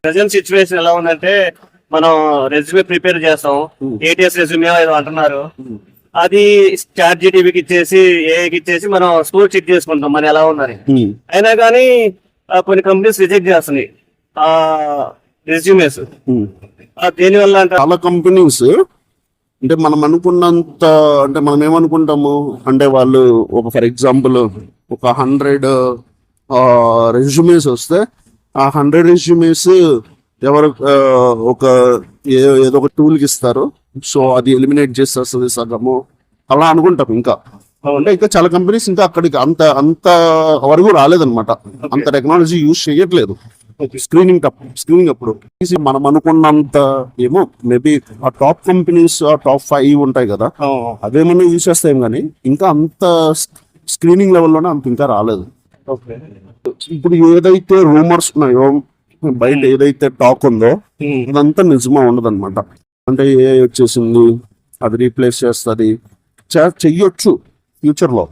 Present situation ఎలా ఉందంటే మనం రెజ్యూమే ప్రిపేర్ చేస్తాం, ఏటీఎస్ రెజ్యూమే ఏదో అంటున్నారు. అది చాట్ జీటీపీకి ఇచ్చేసి ఏఐకి ఇచ్చేసి మనం స్కోర్ చెక్ చేసుకుంటాం మన ఎలా ఉందని. అయినా కానీ కొన్ని కంపెనీస్ రిజెక్ట్ చేస్తున్నాయి ఆ రెజ్యూమేస్. దేనివల్ల అంటే చాలా కంపెనీస్ అంటే మనం అనుకున్నంత అంటే మనం ఏమనుకుంటాము అంటే వాళ్ళు ఫర్ ఎగ్జాంపుల్ 100 రెజ్యూమేస్ వస్తే ఆ 100 రెజ్యూమేస్ ఎవరు ఏదో ఒక టూల్కి ఇస్తారు, సో అది ఎలిమినేట్ చేసేస్తుంది సగము అలా అనుకుంటాం. ఇంకా అంటే ఇంకా చాలా కంపెనీస్ ఇంకా అక్కడికి అంత వరకు రాలేదన్నమాట, అంత టెక్నాలజీ యూజ్ చేయట్లేదు స్క్రీనింగ్ అప్పుడు. మనం అనుకున్నంత ఏమో మేబీ ఆ టాప్ కంపెనీస్ ఆ టాప్ 5 ఉంటాయి కదా, అవేమన్నా యూజ్ చేస్తాం కానీ ఇంకా అంత స్క్రీనింగ్ లెవెల్లోనే అంత ఇంకా రాలేదు. ఇప్పుడు ఏదైతే రూమర్స్ ఉన్నాయో బయట ఏదైతే టాక్ ఉందో అదంతా నిజమా ఉండదు అనమాట. అంటే ఏ వచ్చేసింది అది రీప్లేస్ చేస్తుంది చెయ్యొచ్చు ఫ్యూచర్ లో.